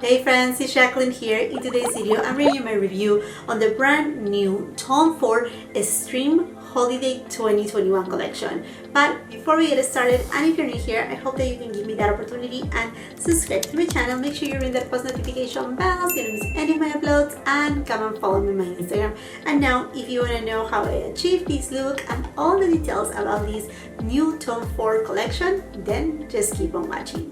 Hey friends, it's Jacqueline here. In today's video, I'm bringing you my review on the brand new Tom Ford Extreme Holiday 2021 collection. But before we get started, and if you're new here, I hope that you can give me that opportunity and subscribe to my channel. Make sure you ring that post notification bell so you don't miss any of my uploads, and come and follow me on my Instagram. And now, if you want to know how I achieved this look and all the details about this new Tom Ford collection, then just keep on watching.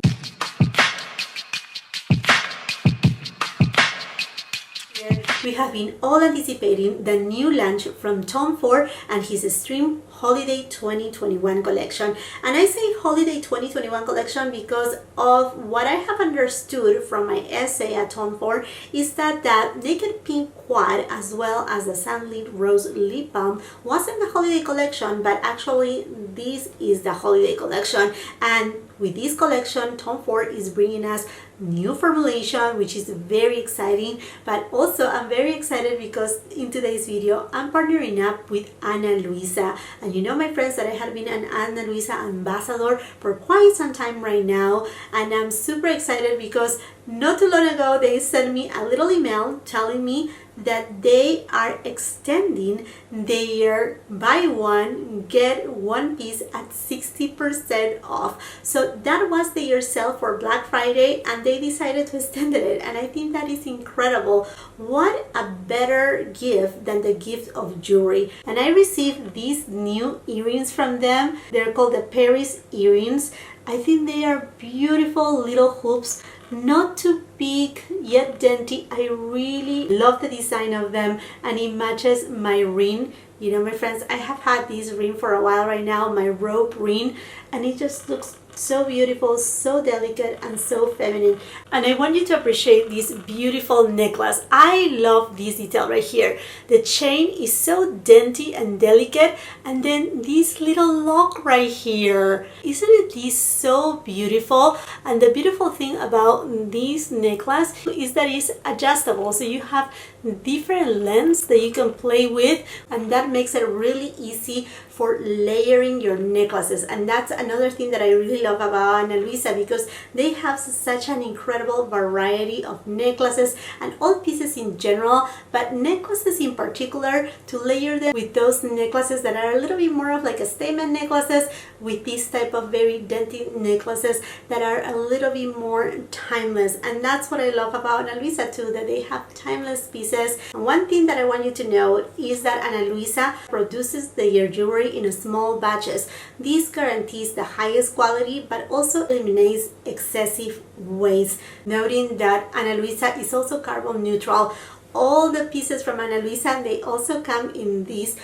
We have been all anticipating the new launch from Tom Ford and his Extreme Holiday 2021 collection. And I say Holiday 2021 collection because of what I have understood from my essay at Tom Ford is that the Naked Pink Quad as well as the SUNLIT Rose Lip Balm wasn't the holiday collection, but actually this is the holiday collection. And with this collection, Tom Ford is bringing us new formulation, which is very exciting. But also I'm very excited because in today's video I'm partnering up with Ana Luisa, and you know, my friends, that I have been an Ana Luisa ambassador for quite some time right now, and I'm super excited because not too long ago they sent me a little email telling me that they are extending their buy one get one piece at 60% off. So that was their sale for Black Friday, and they decided to extend it, and I think that is incredible. What a better gift than the gift of jewelry. And I received these new earrings from them. They're called the Paris earrings. I think they are beautiful little hoops, not too big yet dainty. I really love the design of them, and it matches my ring. You know, my friends, I have had this ring for a while right now, my rope ring, and it just looks so beautiful, so delicate, and so feminine. And I want you to appreciate this beautiful necklace. I love this detail right here. The chain is so dainty and delicate, and then this little lock right here. Isn't it this so beautiful? And the beautiful thing about this necklace is that it's adjustable, so you have different lengths that you can play with, and that makes it really easy for layering your necklaces. And that's another thing that I really love about Ana Luisa, because they have such an incredible variety of necklaces and all pieces in general, but necklaces in particular, to layer them with those necklaces that are a little bit more of like a statement necklaces, with this type of very dainty necklaces that are a little bit more timeless. And that's what I love about Ana Luisa too, that they have timeless pieces. And one thing that I want you to know is that Ana Luisa produces their jewelry in small batches. This guarantees the highest quality but also eliminates excessive waste, noting that Ana Luisa is also carbon neutral. All the pieces from Ana Luisa, they also come in these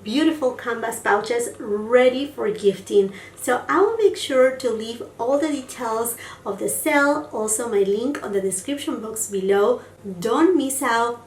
beautiful canvas pouches ready for gifting. So I will make sure to leave all the details of the sale, also my link on the description box below. Don't miss out.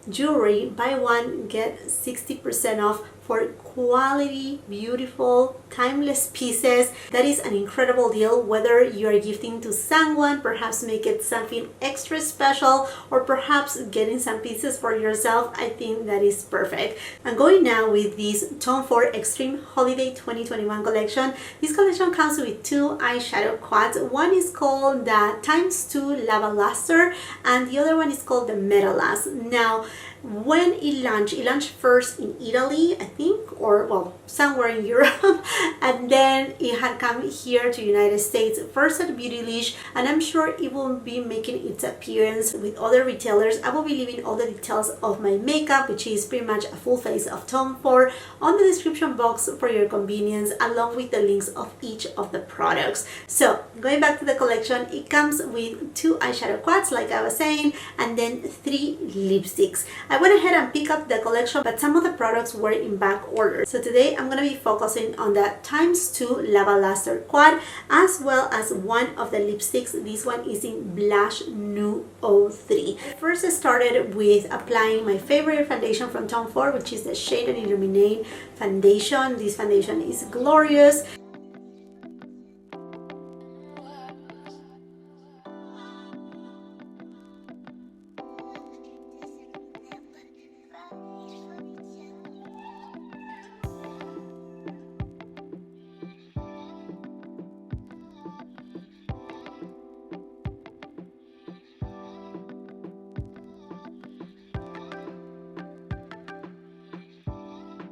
Jewelry, buy one get 60% off for quality, beautiful, timeless pieces. That is an incredible deal, whether you are gifting to someone, perhaps make it something extra special, or perhaps getting some pieces for yourself. I think that is perfect. I'm going now with this Tom Ford Extreme Holiday 2021 collection. This collection comes with two eyeshadow quads. One is called the ×2 Lava Luster, and the other one is called the Metalast. Now, when it launched first in Italy, I think, or well, somewhere in Europe, and then it had come here to United States, first at Beautylish, and I'm sure it will be making its appearance with other retailers. I will be leaving all the details of my makeup, which is pretty much a full face of Tom Ford, on the description box for your convenience, along with the links of each of the products. So going back to the collection, it comes with two eyeshadow quads, like I was saying, and then 3 lipsticks. I went ahead and picked up the collection, but some of the products were in back order. So today I'm going to be focusing on the ×2 Lava Luster quad, as well as one of the lipsticks. This one is in Blush Nude 03. First, I started with applying my favorite foundation from Tom Ford, which is the Shade and Illuminate foundation. This foundation is glorious.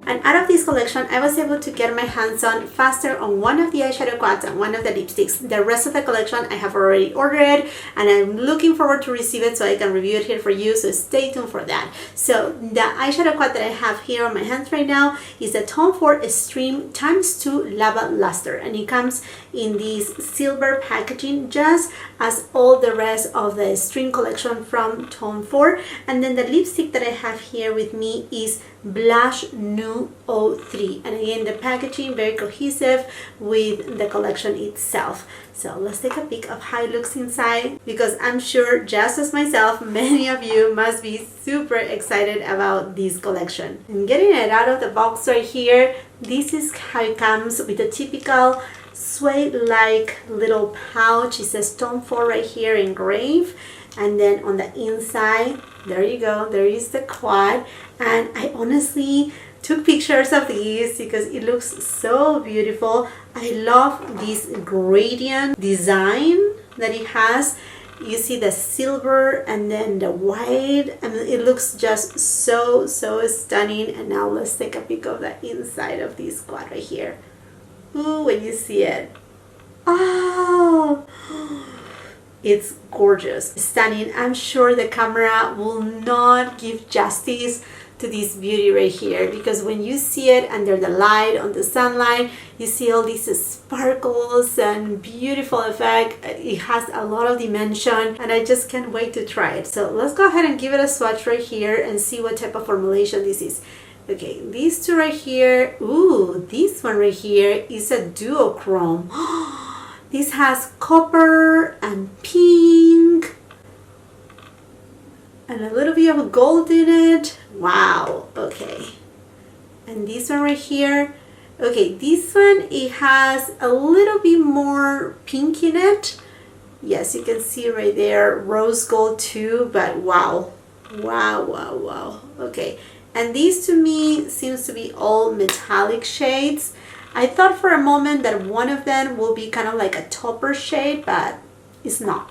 And out of this collection, I was able to get my hands on faster on one of the eyeshadow quads and one of the lipsticks. The rest of the collection I have already ordered, and I'm looking forward to receive it so I can review it here for you, so stay tuned for that. So the eyeshadow quad that I have here on my hands right now is the Tom Ford Extreme x2 Lava Luster, and it comes in this silver packaging just as all the rest of the Extreme collection from Tom Ford. And then the lipstick that I have here with me is Blush Nude 03, and again the packaging very cohesive with the collection itself. So let's take a peek of how it looks inside, because I'm sure just as myself many of you must be super excited about this collection. And getting it out of the box right here, this is how it comes with a typical suede-like little pouch. It says Tom Ford right here engraved, and then on the inside, there you go, there is the quad. And I honestly took pictures of these because it looks so beautiful. I love this gradient design that it has. You see the silver and then the white, and it looks just so stunning. And now let's take a peek of the inside of this quad right here. Ooh, when you see it, oh, it's gorgeous, stunning. I'm sure the camera will not give justice to this beauty right here, because when you see it under the light, on the sunlight, you see all these sparkles and beautiful effect. It has a lot of dimension, and I just can't wait to try it. So let's go ahead and give it a swatch right here and see what type of formulation this is. Okay, these two right here. Ooh, this one right here is a duochrome. This has copper and pink and a little bit of gold in it. Wow, okay. And this one right here. Okay, this one, it has a little bit more pink in it. Yes, you can see right there, rose gold too, but wow. Wow. Okay. And these to me seems to be all metallic shades. I thought for a moment that one of them will be kind of like a taupe shade, but it's not.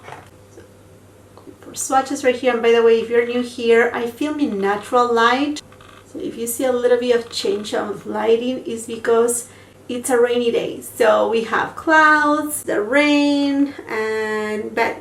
For swatches right here, and by the way, if you're new here, I film in natural light. So if you see a little bit of change of lighting, it's because it's a rainy day. So we have clouds, the rain, but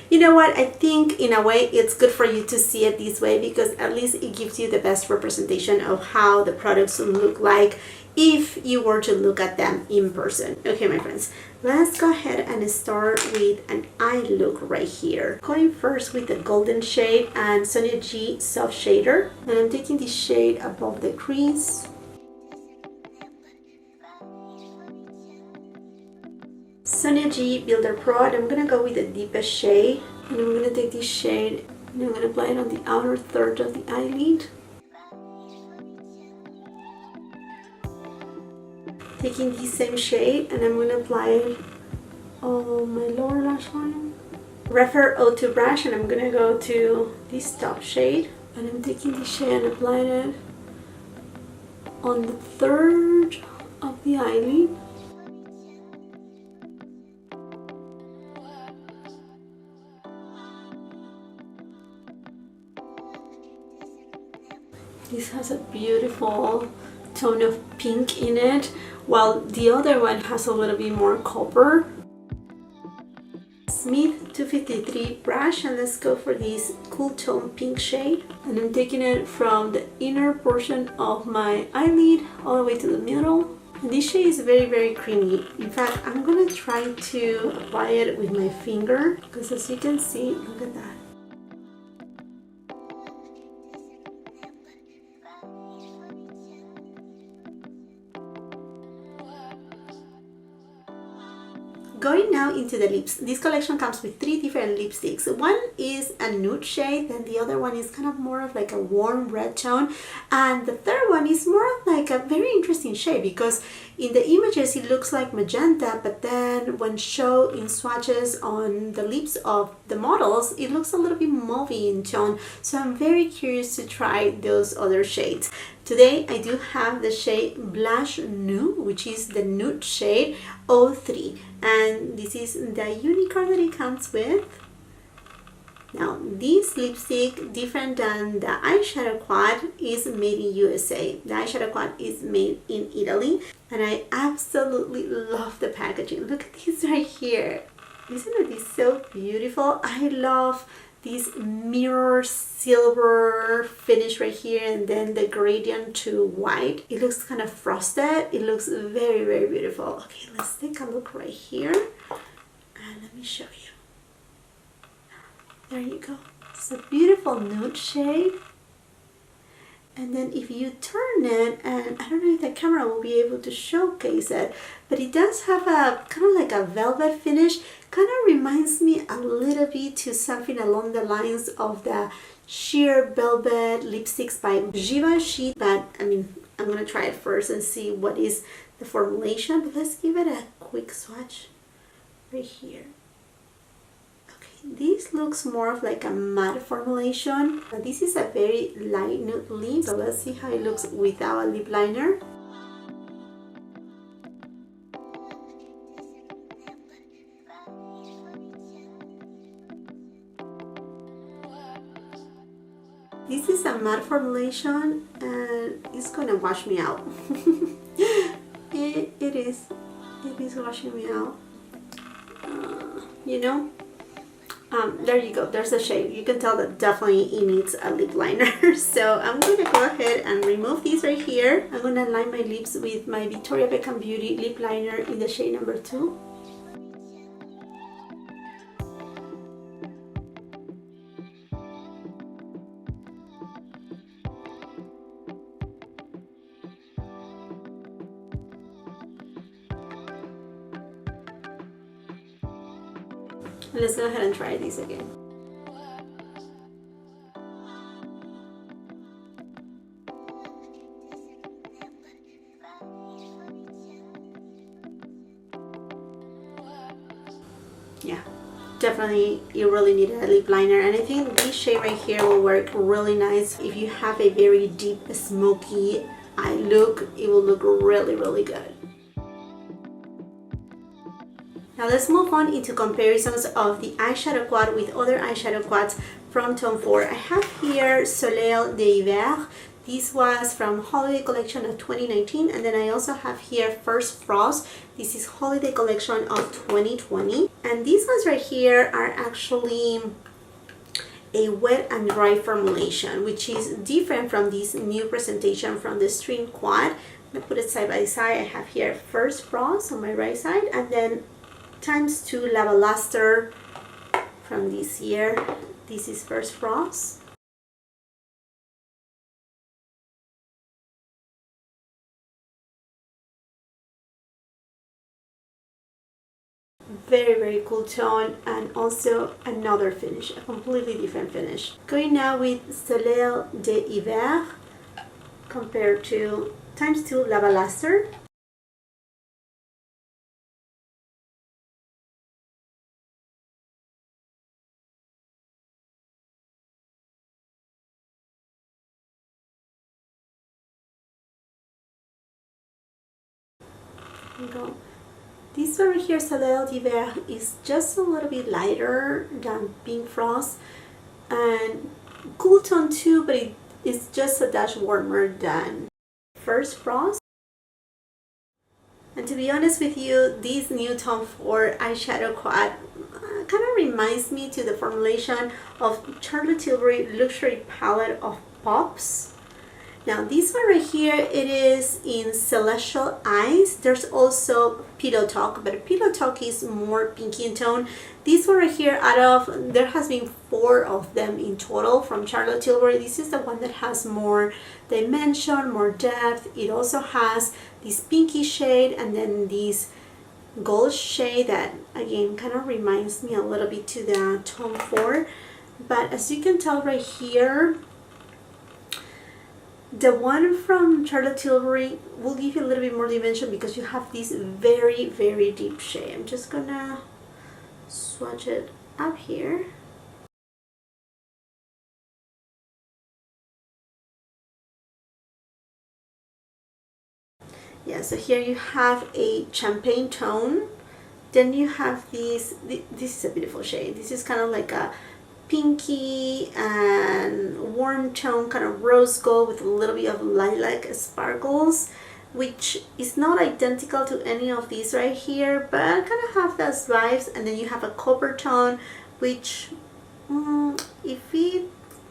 you know what? I think in a way it's good for you to see it this way, because at least it gives you the best representation of how the products will look like if you were to look at them in person. Okay, my friends, let's go ahead and start with an eye look right here. Going first with the golden shade and Sonia G soft shader, and I'm taking the shade above the crease. Sonia G Builder Pro, and I'm gonna go with the deepest shade, and I'm gonna take this shade and I'm gonna apply it on the outer third of the eyelid. Taking the same shade, and I'm going to apply it on my lower lash line. Refer O2 brush, and I'm going to go to this top shade, and I'm taking this shade and applying it on the third of the eyelid. This has a beautiful tone of pink in it, while the other one has a little bit more copper. Smith 253 brush, and let's go for this cool tone pink shade, and I'm taking it from the inner portion of my eyelid all the way to the middle. And this shade is very creamy. In fact, I'm gonna try to apply it with my finger, because as you can see, look at that. Going now into the lips, this collection comes with 3 different lipsticks. One is a nude shade, then the other one is kind of more of like a warm red tone, and the third one is more of like a very interesting shade, because in the images it looks like magenta, but then when shown in swatches on the lips of the models, it looks a little bit mauvey in tone. So I'm very curious to try those other shades. Today I do have the shade Blush Nude, which is the nude shade 03, and this is the unicorn that it comes with. Now this lipstick, different than the eyeshadow quad, is made in USA. The eyeshadow quad is made in Italy, and I absolutely love the packaging. Look at this right here. Isn't this so beautiful? I love this mirror silver finish right here, and then the gradient to white. It looks kind of frosted. It looks very, very beautiful. Okay, let's take a look right here, and let me show you. There you go. It's a beautiful nude shade. And then if you turn it, and I don't know if the camera will be able to showcase it, but it does have a kind of like a velvet finish. Kind of reminds me a little bit to something along the lines of the sheer velvet lipsticks by Givenchy. But I mean, I'm gonna try it first and see what is the formulation. But let's give it a quick swatch right here. This looks more of like a matte formulation. This is a very light nude lip, so let's see how it looks without a lip liner. This is a matte formulation, and it's gonna wash me out. it is washing me out. You know. There you go, there's a shade. You can tell that definitely it needs a lip liner. So I'm going to go ahead and remove these right here. I'm going to line my lips with my Victoria Beckham Beauty lip liner in the shade number 2. Let's go ahead and try these again. Yeah, definitely you really need a lip liner, and I think this shade right here will work really nice if you have a very deep smoky eye look. It will look really, really good. Now let's move on into comparisons of the eyeshadow quad with other eyeshadow quads from Tom Ford. I have here Soleil d'Hiver. This was from Holiday Collection of 2019, and then I also have here First Frost. This is Holiday Collection of 2020, and these ones right here are actually a wet and dry formulation, which is different from this new presentation from the Extreme quad. I'm gonna put it side by side. I have here First Frost on my right side, and then ×2 Lava Lustre from this year. This is First Frost. Very, very cool tone, and also another finish, a completely different finish. Going now with Soleil d'Hiver compared to ×2 Lava Lustre. Go. This one right here, Soleil d'Hiver, is just a little bit lighter than Pink Frost, and cool tone too, but it is just a dash warmer than First Frost. And to be honest with you, this new Tom Ford eyeshadow quad kind of reminds me to the formulation of Charlotte Tilbury Luxury Palette of Pops. Now this one right here, it is in Celestial Eyes. There's also Pillow Talk, but Pillow Talk is more pinky in tone. This one right here, there has been 4 of them in total from Charlotte Tilbury. This is the one that has more dimension, more depth. It also has this pinky shade and then this gold shade that again kind of reminds me a little bit to the Tom Ford. But as you can tell right here, the one from Charlotte Tilbury will give you a little bit more dimension because you have this very, very deep shade. I'm just gonna swatch it up here. Yeah, so here you have a champagne tone. Then you have this is a beautiful shade. This is kind of like a pinky and warm tone, kind of rose gold with a little bit of lilac sparkles, which is not identical to any of these right here, but kind of have those vibes. And then you have a copper tone, which if it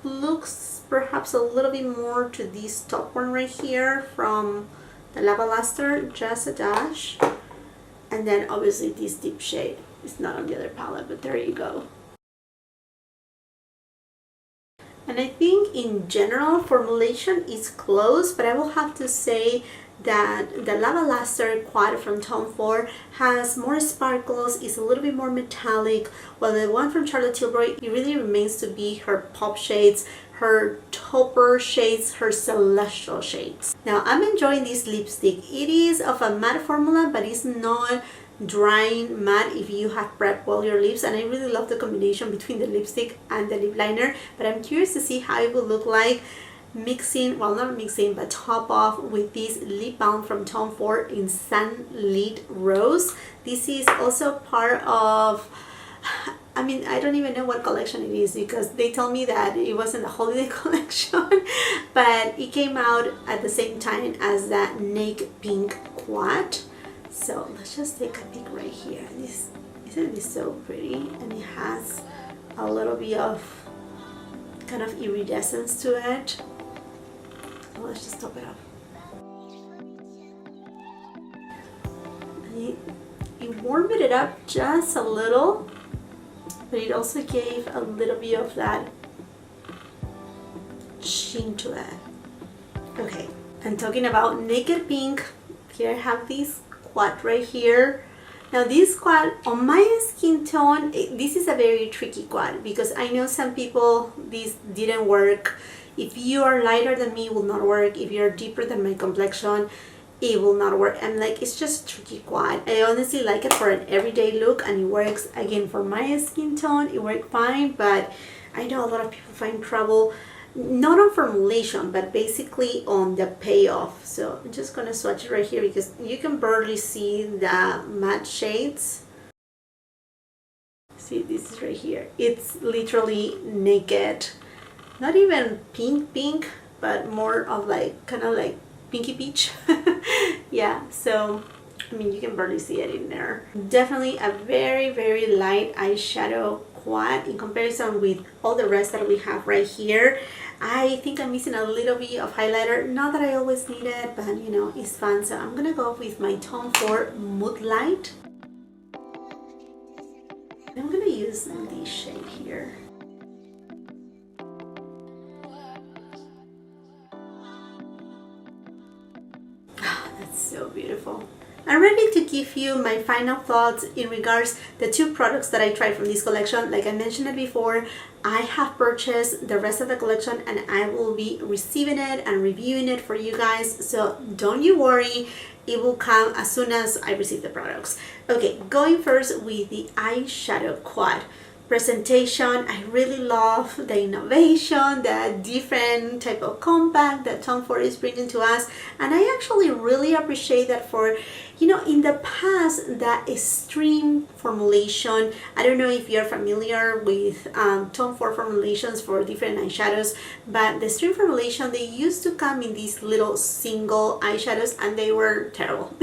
looks perhaps a little bit more to this top one right here from the Lava Luster, just a dash. And then obviously this deep shade is not on the other palette, but there you go. And I think in general formulation is close, but I will have to say that the Lava Luster Quad from Tom Ford has more sparkles, is a little bit more metallic, while the one from Charlotte Tilbury, it really remains to be her pop shades, her taupe shades, her celestial shades. Now I'm enjoying this lipstick. It is of a matte formula, but it's not drying matte if you have prepped well your lips, and I really love the combination between the lipstick and the lip liner, but I'm curious to see how it will look like mixing, well not mixing, but top off with this lip balm from Tom Ford in Sunlit Rose. This is also part of, I mean, I don't even know what collection it is because they told me that it wasn't a holiday collection, but it came out at the same time as that Naked Pink Quad. So let's just take a peek right here. This isn't this so pretty, and it has a little bit of kind of iridescence to it. So let's just top it up. And it warmed it up just a little, but it also gave a little bit of that sheen to it. Okay, and talking about Naked Pink, here I have this quad right here. Now this quad on my skin tone, this is a very tricky quad because I know some people this didn't work. If you are lighter than me, it will not work. If you're deeper than my complexion, it will not work. I'm like, it's just a tricky quad. I honestly like it for an everyday look, and it works again for my skin tone. It worked fine, but I know a lot of people find trouble not on formulation, but basically on the payoff. So I'm just gonna swatch it right here because you can barely see the matte shades. See, this is right here. It's literally naked, not even pink, but more of like kind of like pinky peach. Yeah, so I mean you can barely see it in there. Definitely a very light eyeshadow quad in comparison with all the rest that we have right here. I think I'm missing a little bit of highlighter, not that I always need it, but you know, it's fun. So I'm gonna go with my Tom Ford Mood Light. I'm gonna use this shade here. That's so beautiful. I'm ready to give you my final thoughts in regards the two products that I tried from this collection. Like I mentioned it before, I have purchased the rest of the collection and I will be receiving it and reviewing it for you guys. So don't you worry, it will come as soon as I receive the products. Okay, going first with the eyeshadow quad. Presentation, I really love the innovation, the different type of compact that Tom Ford is bringing to us, and I actually really appreciate that. For, you know, in the past, the Extreme formulation, I don't know if you're familiar with Tom Ford formulations for different eyeshadows, but the Extreme formulation, they used to come in these little single eyeshadows and they were terrible.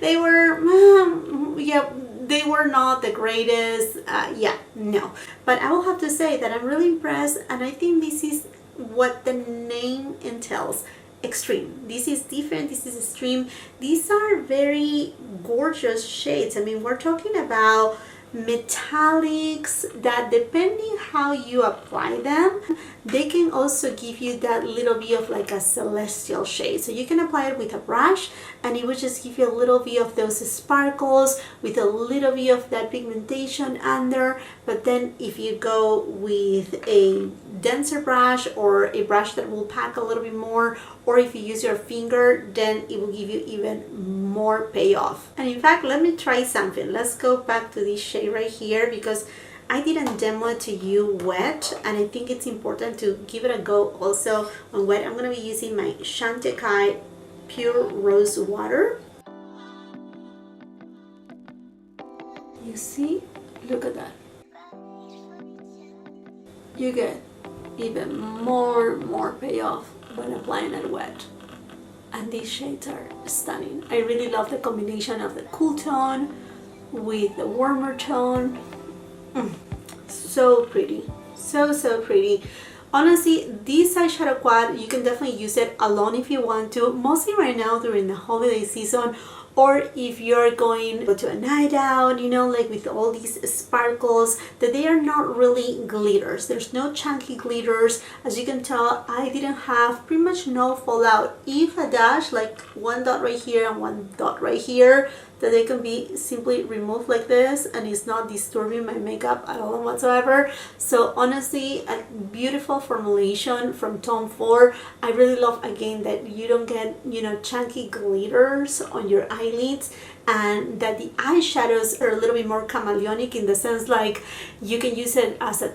They were, yeah, they were not the greatest. Yeah, no, but I will have to say that I'm really impressed, and I think this is what the name entails. Extreme. This is different. This is Extreme. These are very gorgeous shades. I mean, we're talking about metallics that, depending how you apply them, they can also give you that little bit of like a celestial shade. So you can apply it with a brush and it will just give you a little bit of those sparkles with a little bit of that pigmentation under. But then if you go with a denser brush or a brush that will pack a little bit more, or if you use your finger, then it will give you even more payoff. And in fact, let me try something. Let's go back to this shade right here because I didn't demo it to you wet, and I think it's important to give it a go also on wet. I'm going to be using my Chantecaille Pure Rose Water. You see? Look at that. you get even more payoff when applying it wet. And these shades are stunning. I really love the combination of the cool tone with the warmer tone. So pretty, so pretty. Honestly, this eyeshadow quad, you can definitely use it alone if you want to, mostly right now during the holiday season, or if you're going to a night out, you know, like with all these sparkles, that they are not really glitters. There's no chunky glitters. As you can tell, I didn't have pretty much no fallout. If a dash, like one dot right here and one dot right here, that they can be simply removed like this, and it's not disturbing my makeup at all whatsoever. So honestly, a beautiful formulation from Tom Ford. I really love, again, that you don't get, you know, chunky glitters on your eyelids, and that the eyeshadows are a little bit more chameleonic, in the sense like you can use it as a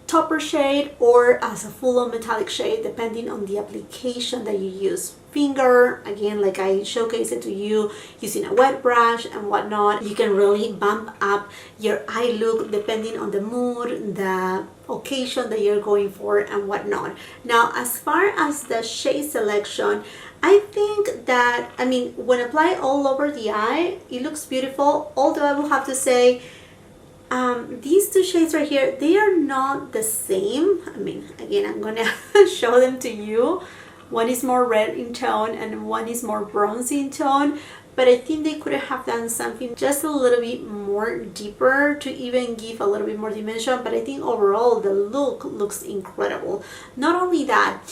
topper shade or as a full-on metallic shade, depending on the application that you use. Finger, again, like I showcased it to you, using a wet brush and whatnot. You can really bump up your eye look depending on the mood, the occasion that you're going for and whatnot. Now, as far as the shade selection, I think that, I mean, when applied all over the eye, it looks beautiful, although I will have to say, these two shades right here, they are not the same. I mean, again, I'm gonna show them to you. One is more red in tone and one is more bronzy in tone, but I think they could have done something just a little bit more deeper to even give a little bit more dimension. But I think overall the look looks incredible. Not only that,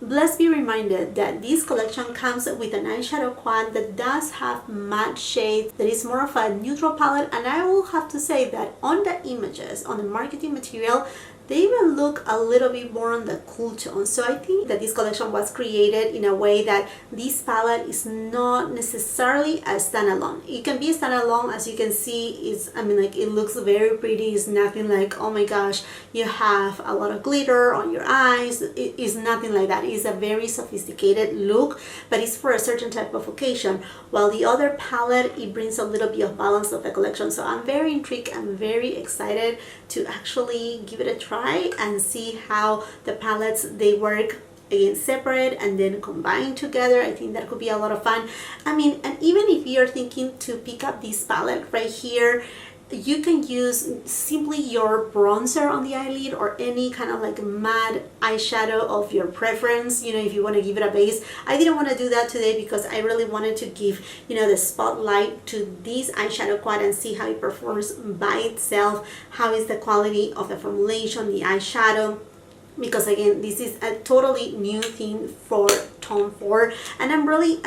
let's be reminded that this collection comes with an eyeshadow quad that does have matte shades, that is more of a neutral palette, and I will have to say that on the images, on the marketing material, they even look a little bit more on the cool tone. So I think that this collection was created in a way that this palette is not necessarily a standalone. It can be a standalone, as you can see. It's, I mean, like, it looks very pretty. It's nothing like, oh my gosh, you have a lot of glitter on your eyes. It is nothing like that. It's a very sophisticated look, but it's for a certain type of occasion. While the other palette, it brings a little bit of balance of the collection. So I'm very intrigued. I'm very excited to actually give it a try and see how the palettes, they work, again, separate and then combined together. I think that could be a lot of fun. I mean, and even if you're thinking to pick up this palette right here, you can use simply your bronzer on the eyelid or any kind of like matte eyeshadow of your preference, you know, if you want to give it a base. I didn't want to do that today because I really wanted to give, you know, the spotlight to this eyeshadow quad and see how it performs by itself. How is the quality of the formulation, the eyeshadow, because again, this is a totally new thing for Tom Ford, and I'm really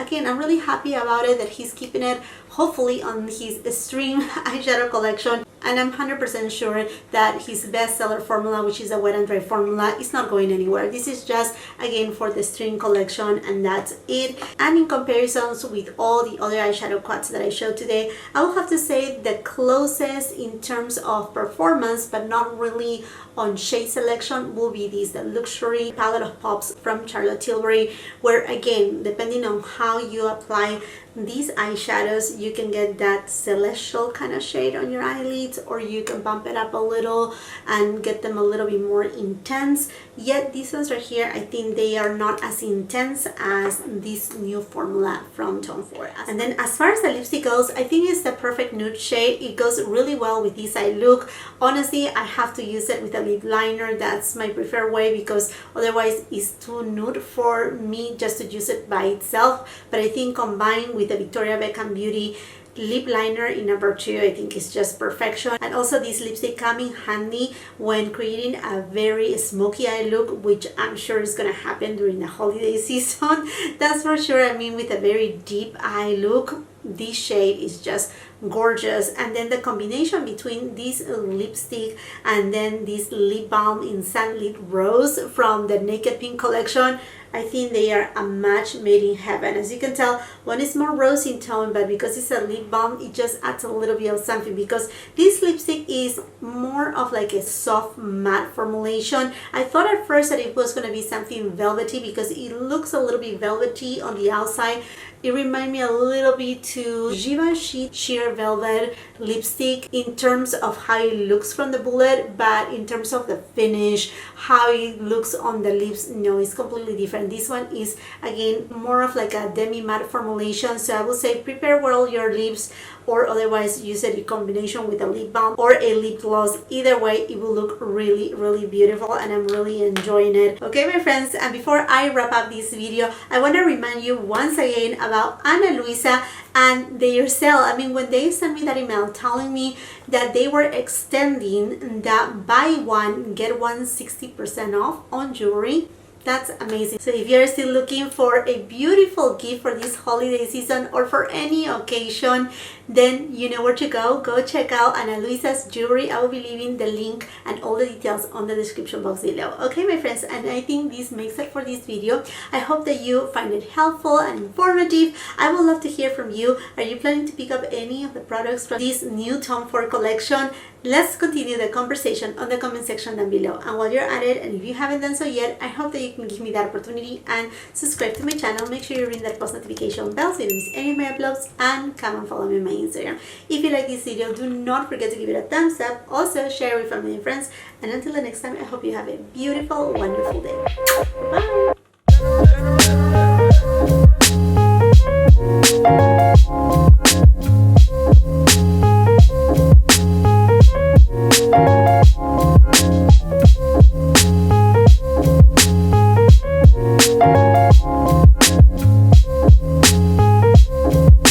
happy about it, that he's keeping it hopefully on his Extreme eyeshadow collection. And I'm 100% sure that his bestseller formula, which is a wet and dry formula, is not going anywhere. This is just, again, for the Extreme collection, and that's it. And in comparisons with all the other eyeshadow quads that I showed today, I will have to say the closest in terms of performance, but not really on shade selection, will be the Luxury palette of pops from Charlotte Tilbury, where again, depending on how you apply these eyeshadows, you can get that celestial kind of shade on your eyelids, or you can bump it up a little and get them a little bit more intense. Yet these ones right here, I think they are not as intense as this new formula from Tom Ford. And then as far as the lipstick goes, I think it's the perfect nude shade. It goes really well with this eye look. Honestly, I have to use it with a lip liner. That's my preferred way, because otherwise it's too nude for me just to use it by itself. But I think combined with the Victoria Beckham Beauty lip liner in number 2, I think is just perfection. And also this lipstick come in handy when creating a very smoky eye look, which I'm sure is gonna happen during the holiday season. That's for sure. I mean, with a very deep eye look, this shade is just gorgeous. And then the combination between this lipstick and then this lip balm in Sunlit Rose from the Naked Pink collection, I think they are a match made in heaven. As you can tell, one is more rose in tone, but because it's a lip balm, it just adds a little bit of something, because this lipstick is more of like a soft matte formulation. I thought at first that it was going to be something velvety, because it looks a little bit velvety on the outside. It reminded me a little bit to Givenchy Sheer velvet lipstick in terms of how it looks from the bullet, but in terms of the finish, how it looks on the lips, no, it's completely different. This one is again more of like a demi matte formulation, so I would say prepare well your lips, or otherwise use it in combination with a lip balm or a lip gloss. Either way, it will look really, really beautiful, and I'm really enjoying it. Okay, my friends, and before I wrap up this video, I want to remind you once again about Ana Luisa and their sale. I mean, when they sent me that email telling me that they were extending that buy one get one 60% off on jewelry, that's amazing. So if you're still looking for a beautiful gift for this holiday season or for any occasion, then you know where to go. Go check out Ana Luisa's Jewelry. I will be leaving the link and all the details on the description box below. Okay, my friends, and I think this makes it for this video. I hope that you find it helpful and informative. I would love to hear from you. Are you planning to pick up any of the products from this new Tom Ford collection? Let's continue the conversation on the comment section down below. And while you're at it, and if you haven't done so yet, I hope that you can give me that opportunity and subscribe to my channel. Make sure you ring that post notification bell so you don't miss any of my uploads, and come and follow me on my Instagram. If you like this video, do not forget to give it a thumbs up. Also, share with family and friends. And until the next time, I hope you have a beautiful, wonderful day. Bye!